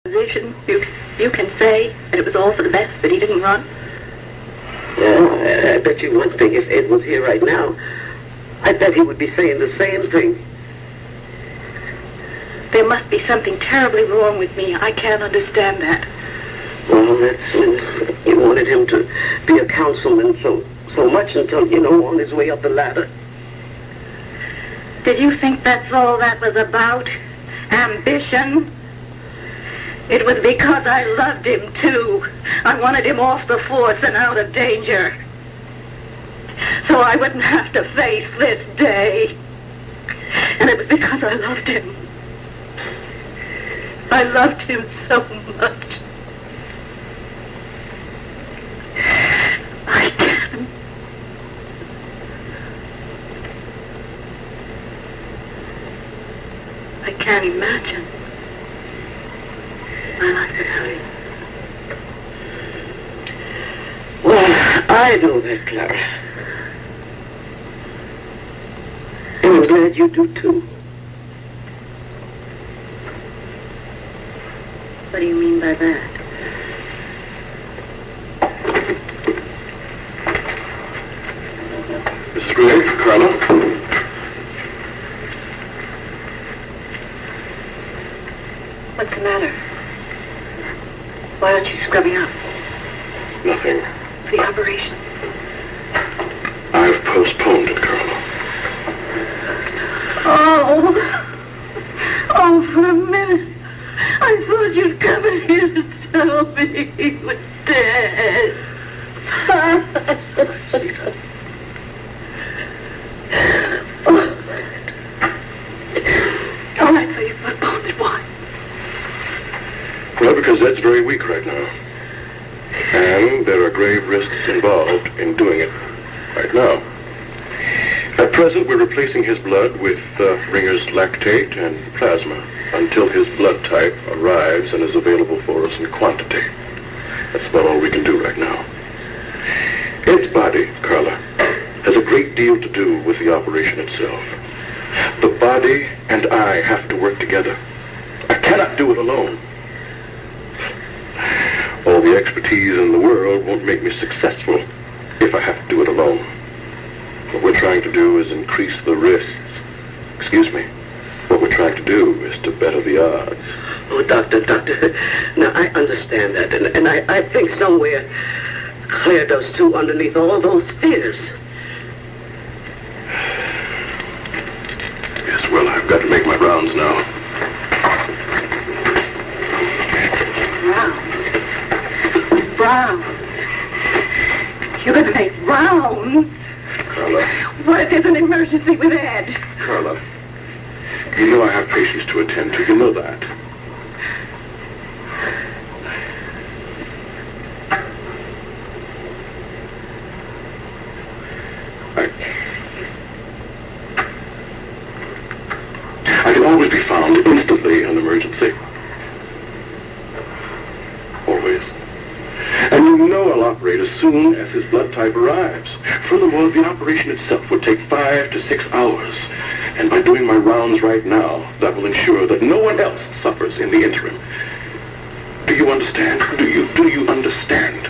Position, you can say that it was all for the best that he didn't run? Yeah, I bet you one thing, if Ed was here right now, I bet he would be saying the same thing. There must be something terribly wrong with me. I can't understand that. Well, that's when you wanted him to be a councilman so much until, on his way up the ladder. Did you think that's all that was about? Ambition? It was because I loved him, too. I wanted him off the force and out of danger. So I wouldn't have to face this day. And it was because I loved him. I loved him so much. I can't imagine my life without him. Well, I know that, Clara. And I'm glad you do, too. What do you mean by that? Mrs. Reilly, Carla. What's the matter? Why aren't you scrubbing up? Nothing. The operation. I've postponed it, Carla. Oh, for a minute. I thought you'd come in here to tell me he was dead. All right, so you postponed it. Why? Well, because Ed's very weak right now. And there are grave risks involved in doing it right now. At present, we're replacing his blood with Ringer's lactate and plasma until his blood type arrives and is available for us in quantity. That's about all we can do right now. Ed's body, Carla, has a great deal to do with the operation itself. The body and I have to work together. I cannot do it alone. All the expertise in the world won't make me successful if I have to do it alone. What we're trying to do is increase the risks. Excuse me. What we're trying to do is to better the odds. Oh, Doctor, now I understand that, and I think somewhere Claire does too underneath all those fears. Yes, well, I've got to make my rounds now. Rounds? You're going to make rounds? Carla. What if there's an emergency with Ed? Carla, you know I have patients to attend to. You know that. I can always be found instantly in an emergency. Always. And you know I'll operate as soon as his blood type arrives. Furthermore, the operation itself would take 5 to 6 hours. And by doing my rounds right now, that will ensure that no one else suffers in the interim. Do you understand? Do you understand?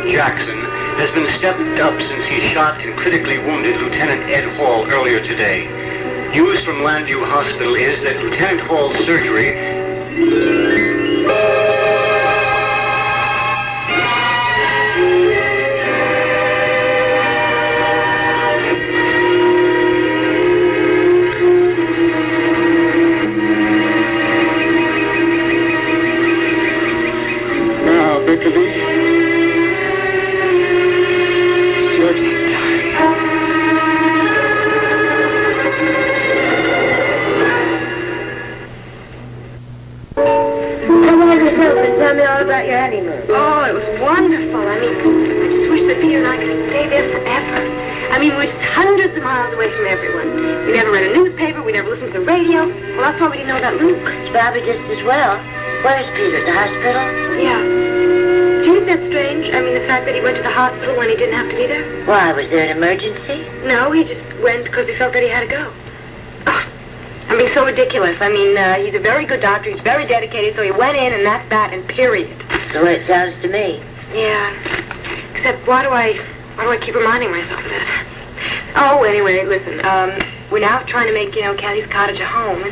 Jansen has been stepped up since he shot and critically wounded Lieutenant Ed Hall earlier today. News from Landview Hospital is that Lieutenant Hall's surgery Tell me all about your honeymoon. Oh, it was wonderful. I mean, I just wish that Peter and I could have stayed there forever. I mean, we were just hundreds of miles away from everyone. We never read a newspaper. We never listened to the radio. Well, that's why we didn't know about Luke. It's probably just as well. Where's Peter? At the hospital? Yeah. Do you think that's strange? I mean, the fact that he went to the hospital when he didn't have to be there? Why, was there an emergency? No, he just went because he felt that he had to go. Oh, I'm being so ridiculous. I mean, he's a very good doctor. He's very dedicated, so he went in, and that's that, and period. That's the way it sounds to me. Yeah. Except, why do I keep reminding myself of that? Oh, anyway, listen, we're now trying to make, Caddy's cottage a home.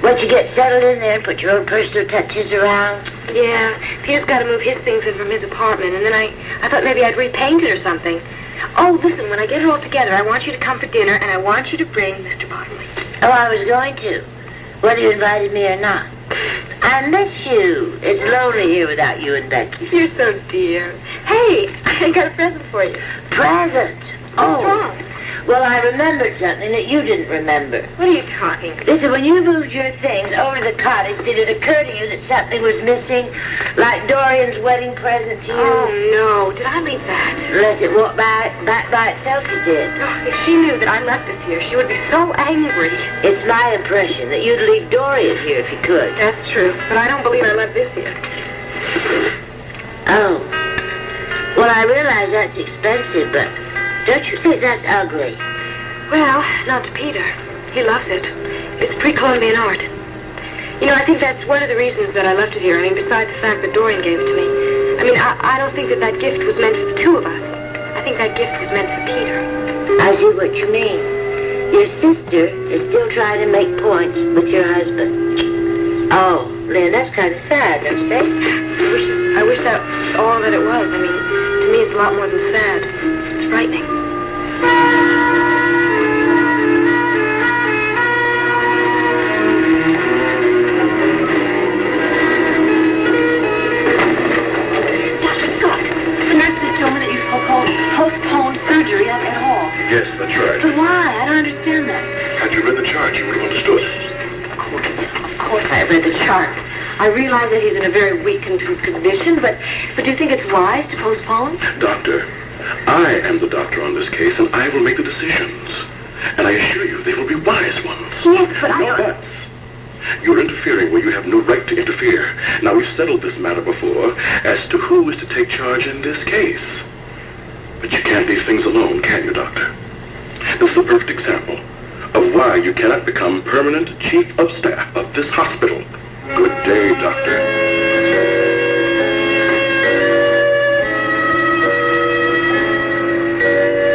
Once you get settled in there and put your own personal touches around? Yeah, Peter's got to move his things in from his apartment, and then I thought maybe I'd repaint it or something. Oh, listen, when I get it all together, I want you to come for dinner, and I want you to bring Mr. Borden. Oh, I was going to, whether you invited me or not. I miss you. It's lonely here without you and Becky. You're so dear. Hey, I got a present for you. Present? What's wrong? Well, I remembered something that you didn't remember. What are you talking about? Listen, when you moved your things over to the cottage, did it occur to you that something was missing? Like Dorian's wedding present to you? Oh, no. Did I leave that? Unless it walked back by itself, you did. Oh, if she knew that I left this here, she would be so angry. It's my impression that you'd leave Dorian here if you could. That's true, but I don't believe I left this here. Oh. Well, I realize that's expensive, but don't you think that's ugly? Well, not to Peter. He loves it. It's pre-Columbian art. I think that's one of the reasons that I left it here. I mean, besides the fact that Dorian gave it to me. I mean, I don't think that gift was meant for the two of us. I think that gift was meant for Peter. I see what you mean. Your sister is still trying to make points with your husband. Oh, Lynn, that's kind of sad, don't you think? I wish that was all that it was. I mean, to me, it's a lot more than sad. It's frightening. Postponed surgery at Hall. Yes, that's right. But why? I don't understand that. Had you read the chart, you would have understood. Of course I read the chart. I realize that he's in a very weakened condition, but do you think it's wise to postpone? Doctor, I am the doctor on this case, and I will make the decisions. And I assure you, they will be wise ones. Yes, but No buts. You're interfering where you have no right to interfere. Now, we've settled this matter before as to who is to take charge in this case. But you can't leave things alone, can you, Doctor? This is a perfect example of why you cannot become permanent chief of staff of this hospital. Good day, Doctor.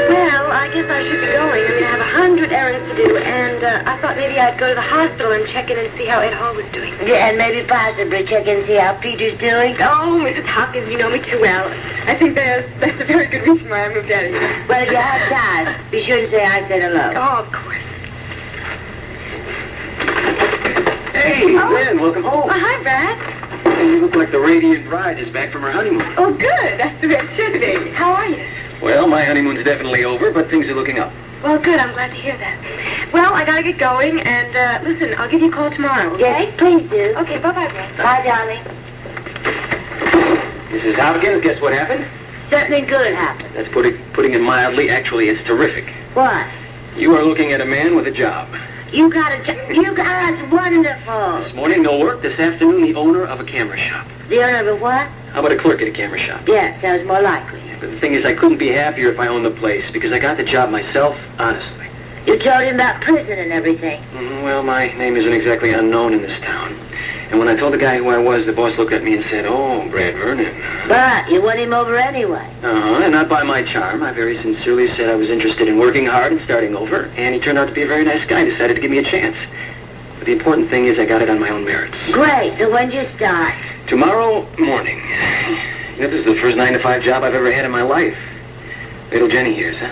Well, I guess I should be going. I mean, I have 100 errands to do, and I thought maybe I'd go to the hospital and check in and see how Ed Hall was doing. Yeah, and maybe possibly check in and see how Peter's doing. Oh, Mrs. Hopkins, you know me too well. I think that's a very good reason why I moved out of here. Well, if you have time, be sure to say I said hello. Oh, of course. Hey, Lynn, welcome home. Oh, hi, Brad. Hey, you look like the radiant bride is back from her honeymoon. Oh, good. That's the way it should be. How are you? Well, my honeymoon's definitely over, but things are looking up. Well, good. I'm glad to hear that. Well, I gotta get going, and listen, I'll give you a call tomorrow, okay? Yes, please do. Okay, bye-bye, Brad. Bye, darling. Mrs. Hopkins, guess what happened? Something good happened. That's putting it mildly. Actually, it's terrific. What? You are looking at a man with a job. You got a job. That's wonderful. This morning, no work. This afternoon, the owner of a camera shop. The owner of a what? How about a clerk at a camera shop? Yeah, sounds more likely. Yeah, but the thing is, I couldn't be happier if I owned the place, because I got the job myself, honestly. You told him about prison and everything. Well, my name isn't exactly unknown in this town. And when I told the guy who I was, the boss looked at me and said, "Oh, Brad Vernon." But you won him over anyway. And not by my charm. I very sincerely said I was interested in working hard and starting over, and he turned out to be a very nice guy, decided to give me a chance. But the important thing is I got it on my own merits. Great, so when'd you start? Tomorrow morning. You know, this is the first 9-to-5 job I've ever had in my life. Wait till Jenny hears, huh?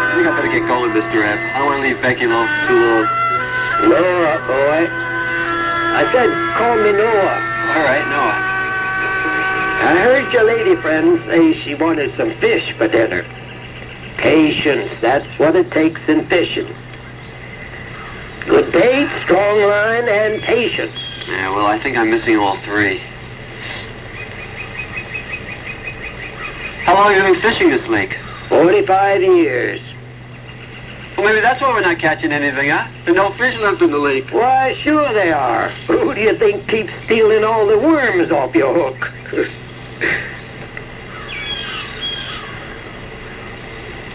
I think I better get going, Mr. F. I don't want to leave Becky alone for too long. Noah, boy. I said, call me Noah. All right, Noah. I heard your lady friend say she wanted some fish for dinner. Patience, that's what it takes in fishing. Good bait, strong line, and patience. Yeah, well, I think I'm missing all three. How long have you been fishing this lake? 45 years. Well, maybe that's why we're not catching anything, huh? There's no fish left in the lake. Why, sure they are. Who do you think keeps stealing all the worms off your hook?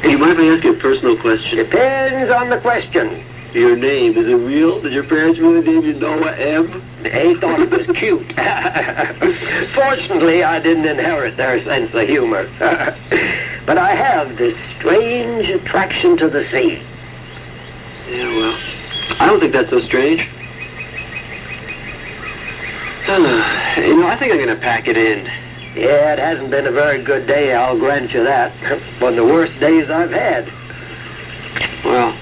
Hey, you mind if I ask you a personal question? Depends on the question. Your name, is it real? Did your parents really name you Noah M? They thought it was cute. Fortunately, I didn't inherit their sense of humor. But I have this strange attraction to the sea. Yeah, well, I don't think that's so strange. I think I'm going to pack it in. Yeah, it hasn't been a very good day, I'll grant you that. One of the worst days I've had. Well,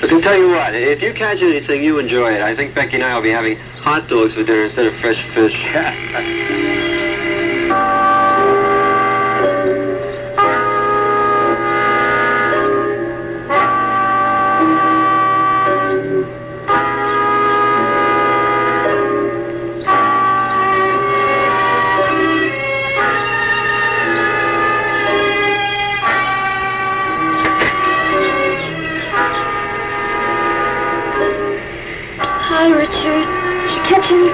I can tell you what, if you catch anything, you enjoy it. I think Becky and I will be having hot dogs for dinner instead of fresh fish. Hi, Richard. Did you catch any?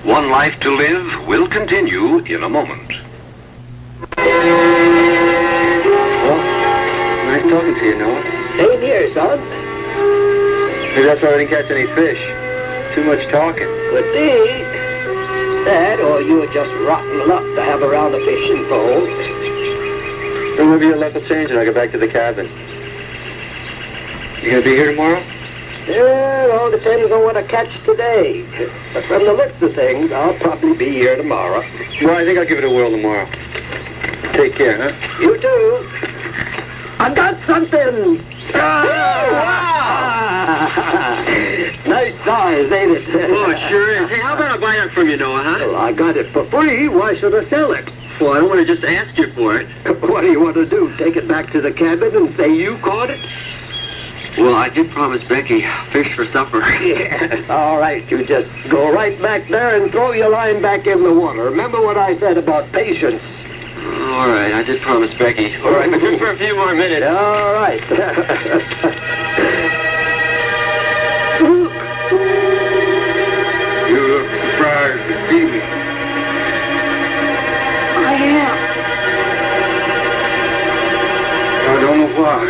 One Life to Live will continue in a moment. Well, nice talking to you, Noah. Same here, son. Maybe that's why we didn't catch any fish. Too much talking. Could be. That, or you were just rotten luck to have around a fishing pole. Well, maybe your luck will change when I get back to the cabin. You gonna be here tomorrow? Yeah, it all depends on what I catch today. But from the looks of things, I'll probably be here tomorrow. Well, I think I'll give it a whirl tomorrow. Take care, huh? You too. I got something. Nice size, ain't it? Oh, it sure is. Hey, how about I buy that from you, Noah, huh? Well, I got it for free. Why should I sell it? Well, I don't want to just ask you for it. What do you want to do? Take it back to the cabin and say you caught it? Well, I did promise Becky fish for supper. Yes, all right. You just go right back there and throw your line back in the water. Remember what I said about patience. All right, I did promise Becky. All right, but just for a few more minutes. All right. You look surprised to see me. I am. I don't know why.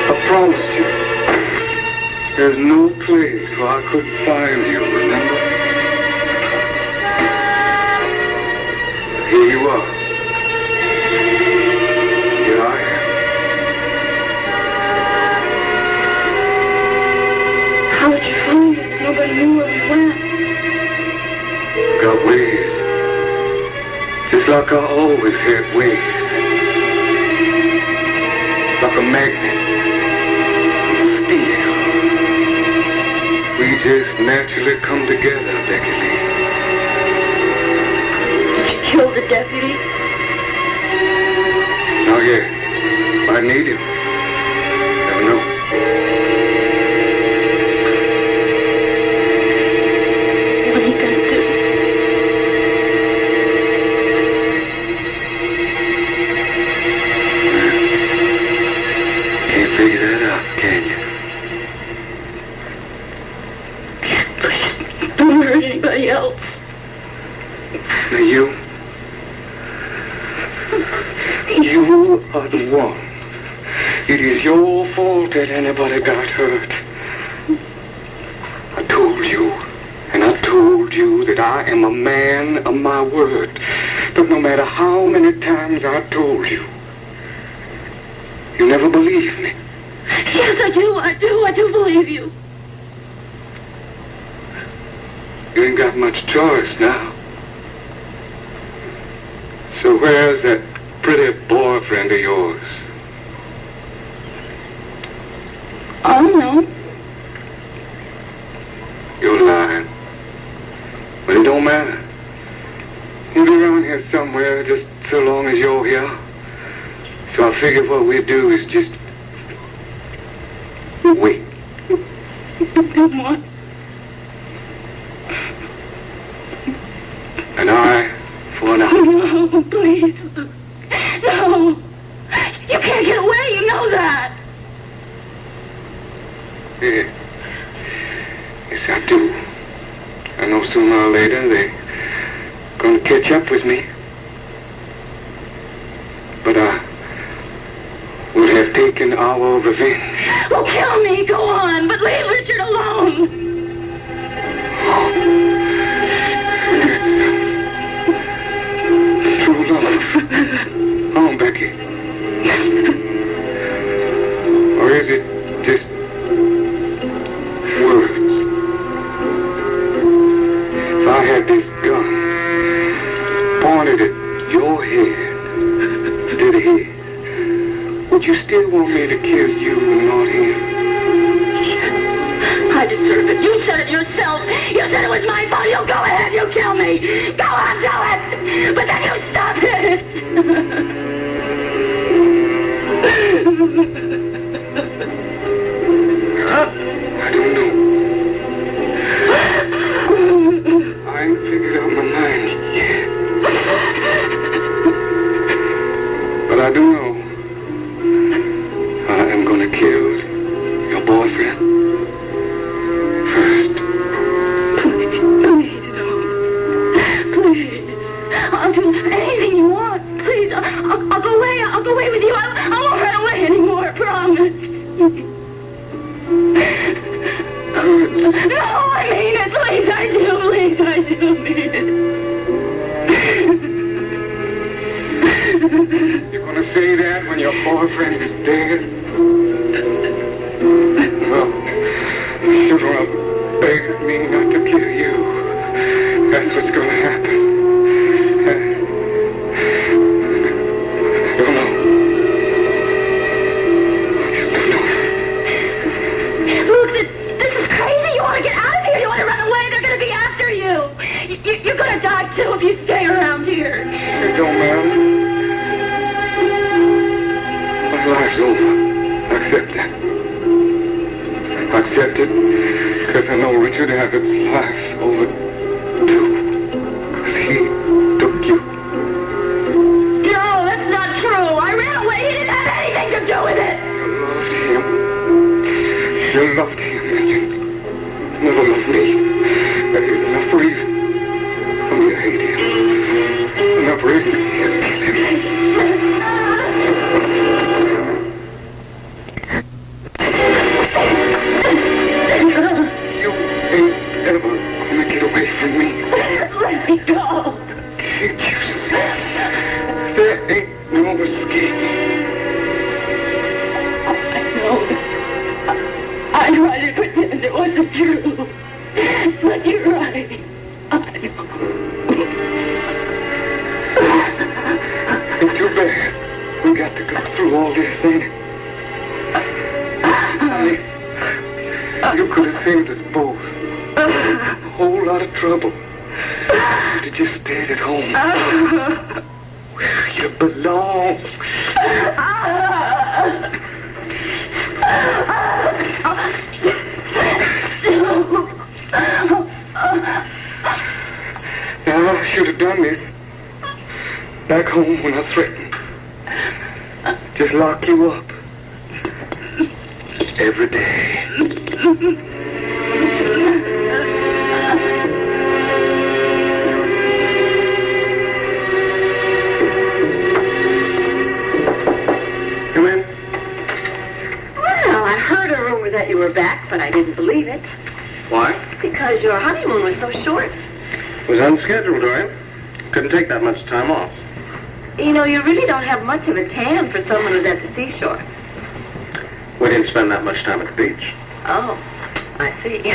I promised you. There's no place where I couldn't find you, remember? Here you are. Here I am. How did you find us? Nobody knew where we went. Got ways. Just like I always had ways. Like a magnet. Steel. We just naturally come together, Becky Lee. Did you kill the deputy? Not yet. I need him. Never know. What are you gonna do? Can't figure that out, can you? Please, don't hurt anybody else. Now you are the one. It is your fault that anybody got hurt. I told you, and I told you that I am a man of my word. But no matter how many times I told you, you never believed me. Yes, I do believe you. You ain't got much choice now. So where's that pretty boyfriend of yours? I don't know. You're lying. But it don't matter. He'll be around here somewhere. somewhere just so long as you're here. So I figure what we do is just wait. An eye for an eye. No, please. No. You can't get away, you know that. Yeah. Yes, I do. I know sooner or later they're gonna catch up with me. But I would have taken our revenge. Oh, kill me, go on, but leave Richard alone. That's true love. Oh, Becky. Or is it just words? If I had this gun pointed at your head instead of his, would you still want me to kill you and not him? Yes, I deserve it. You said it yourself. You said it was my fault. You go ahead, you kill me. Go on, do it. But then you stop it. I don't know. I ain't figured out my mind yet. But I do know I am gonna kill your boyfriend first. Please, no. Please. I'll do anything you want. Please, I'll go away. I'll go away with you. I won't run away anymore, I promise. No, I mean it. Please, I do. Please, I do mean it. You're gonna say that when your boyfriend is dead? Well, you're gonna beg me not to kill you. That's what's gonna happen. You'll know. I just don't know. Look, this is crazy. You want to get out of here. You want to run away. They're going to be after you. You're going to die, too, if you stay around here. It don't matter. My life's over. I accept that. I accept it because I know Richard Abbott's life's over, too. Because he took you. No, that's not true. I ran away. He didn't have anything to do with it. You loved him, and you never loved me. That is enough reason for me to hate him. Enough reason to kill him. You ain't ever gonna get away from me. Let me go. Can't you see? There ain't no escape. I know. I tried to pretend it wasn't true. But you're right. I know. Ain't too bad. We got to go through all this, ain't it? Honey, you could have saved us both a whole lot of trouble. To just stayed at home. Where you belong. Now, I should have done this back home when I threatened. Just lock you up. Every day. Come in. Well, I heard a rumor that you were back, but I didn't believe it. Why? Because your honeymoon was so short. It was unscheduled, Dorian. Couldn't take that much time off. You know, you really don't have much of a tan for someone who's at the seashore. We didn't spend that much time at the beach. Oh, I see.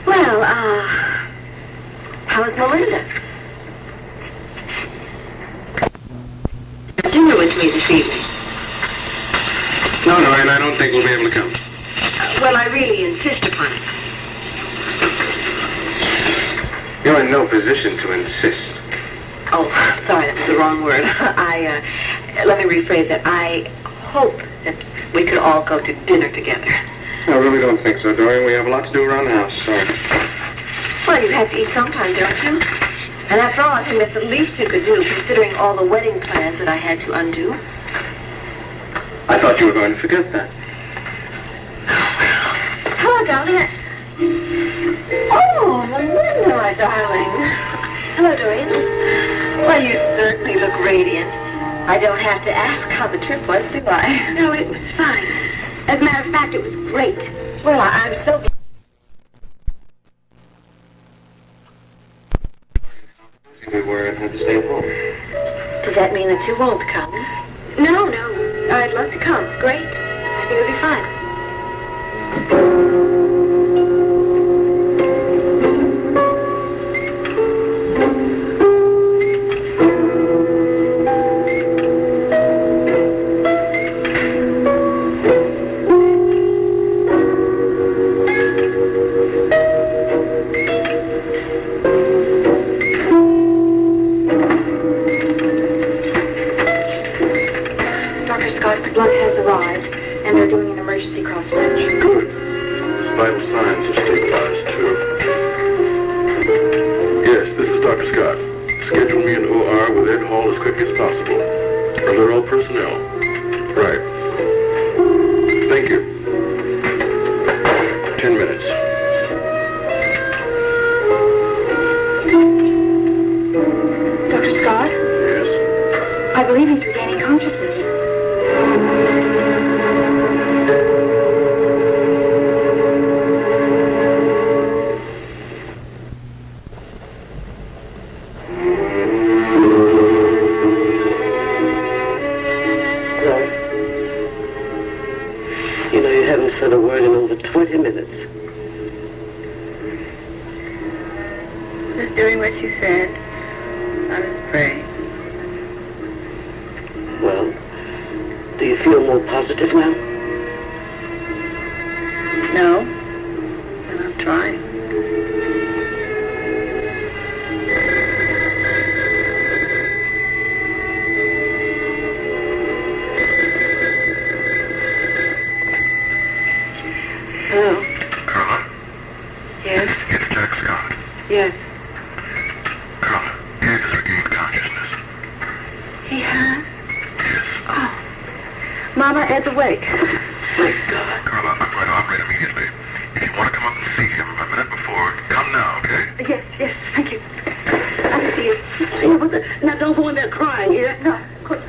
Well, how's Melinda? Dinner with me this evening. No, Dorian, I don't think we'll be able to come. Well, I really insist upon it. You're in no position to insist. Oh, sorry, that was the wrong word. Let me rephrase that. I hope that we could all go to dinner together. I really don't think so, Dorian. We have a lot to do around the house, so... Well, you have to eat sometime, don't you? And after all, I think that's the least you could do, considering all the wedding plans that I had to undo. I thought you were going to forget that. Hello, darling. Oh, Melinda, my darling. Hello, Dorian. Well, you certainly look radiant. I don't have to ask how the trip was, do I? No, it was fine. As a matter of fact, it was great. Well, I'm so... We were had to stay at home. Does that mean that you won't come? No. I'd love to come. Great. I think it'll be fine. Blood has arrived, and they're doing an emergency cross-match. Good. Vital signs are stabilized, too. Yes, this is Dr. Scott. Schedule me an OR with Ed Hall as quickly as possible. Are there all personnel? Right. Thank you. 10 minutes. Dr. Scott? Yes? I believe he's regaining consciousness. Said a word in over 20 minutes. Just doing what you said. I was praying. Well, do you feel more positive now? No. And I'm trying. Hello. Carla? Yes? It's Jack Scott. Yes. Carla, Ed has regained consciousness. He has? Yes. Oh. Mama, Ed's awake. My God. Carla, I'm going to operate immediately. If you want to come up and see him a minute before, come now, okay? Yes, thank you. I'll see you. Yeah, but now don't go in there crying, yeah? No, quick.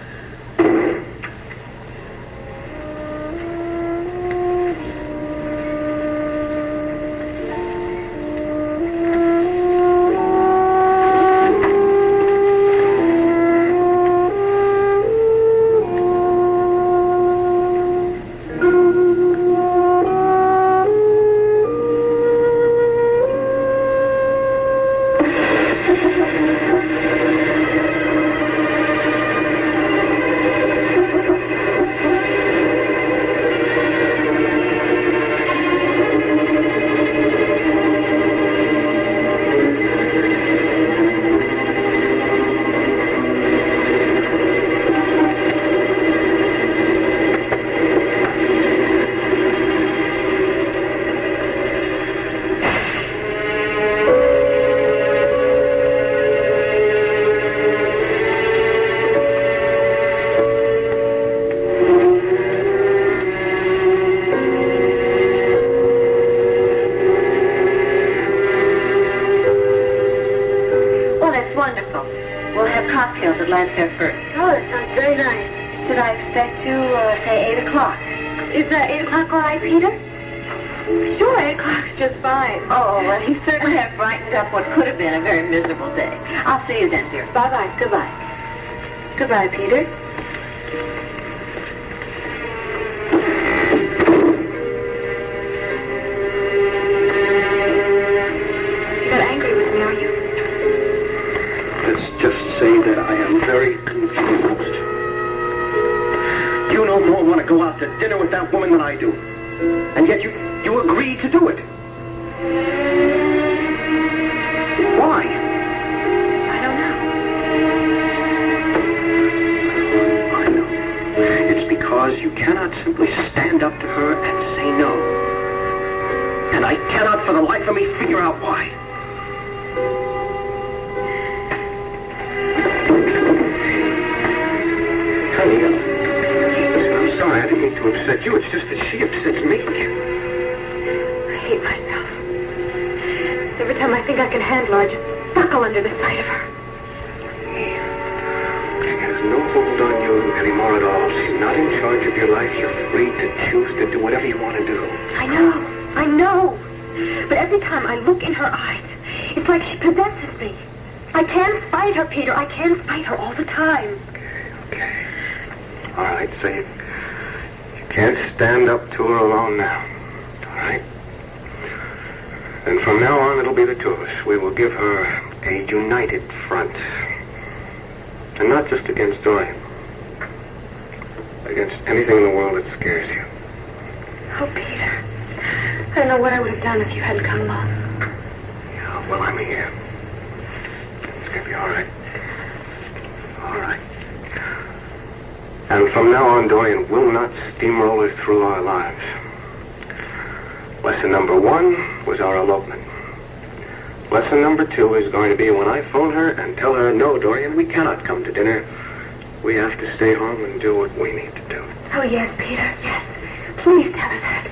Is 8 o'clock all right, Peter? Sure, 8 o'clock's just fine. Oh, well, he certainly has brightened up what could have been a very miserable day. I'll see you then, dear. Bye-bye. Goodbye. Goodbye, Peter. You're not angry with me, are you? Let's just say that I am very confused. You no more want to go out to dinner with that woman than I do. And yet you agreed to do it. Why? I don't know. cannot simply stand up to her and say no. And I cannot for the life of me figure out why. Honey, listen, I'm sorry. I didn't mean to upset you. It's just that she upsets me. I hate myself. Every time I think I can handle her, I just buckle under the sight of her. She has no hold on you anymore at all. She's not in charge of your life. You're free to choose to do whatever you want to do. I know. But every time I look in her eyes, it's like she possesses me. I can't fight her, Peter. I can't fight her all the time. Okay. All right, so you can't stand up to her alone now. All right? And from now on, it'll be the two of us. We will give her a united front. And not just against Dorian. Against anything in the world that scares you. Oh, Peter. I don't know what I would have done if you hadn't come along. Yeah, well, I'm here. It's going to be all right. All right. And from now on, Dorian will not steamroller through our lives. Lesson number 1 was our elopement. Lesson number 2 is going to be when I phone her and tell her, no, Dorian, we cannot come to dinner. We have to stay home and do what we need to do. Oh, yes, Peter, yes. Please tell her that.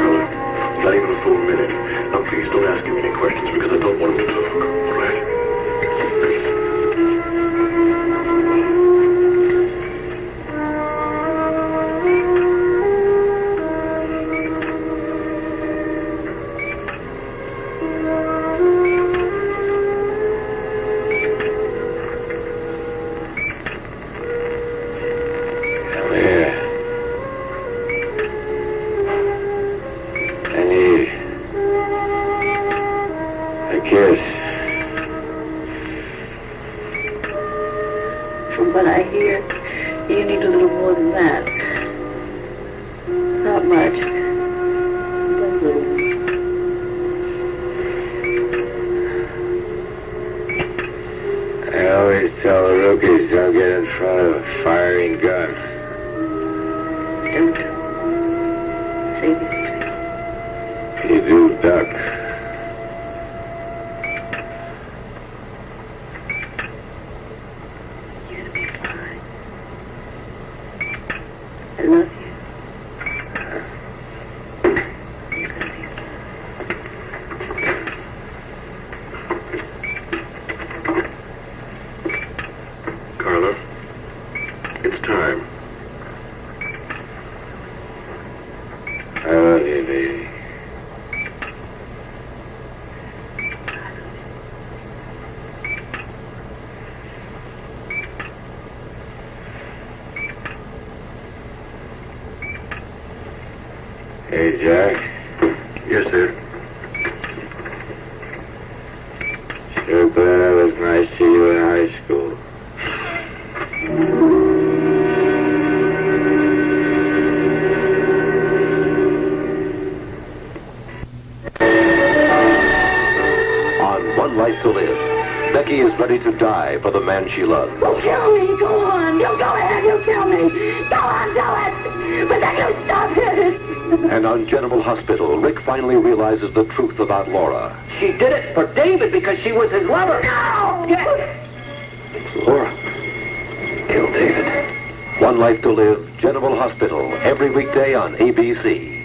Carla, not even a full minute. Now, please don't ask him any questions because I don't want him to talk. All right? From what I hear, you need a little more than that. Not much. Just a little. I always tell the rookies don't get in front of a firing gun. Don't you? Sadie. You do duck. You'll be fine. I love you. Carla, it's time. I love you, baby. Hey, Jack. Yes, sir. Sure glad I was nice to you in high school. On One Life to Live, Becky is ready to die for the man she loves. Well, kill me. Go on. You go ahead. You kill me. Go on, do it. But then you stop it. And on General Hospital, Rick finally realizes the truth about Laura. She did it for David because she was his lover. No! Yes. Laura. Kill David. One Life to Live, General Hospital, every weekday on ABC.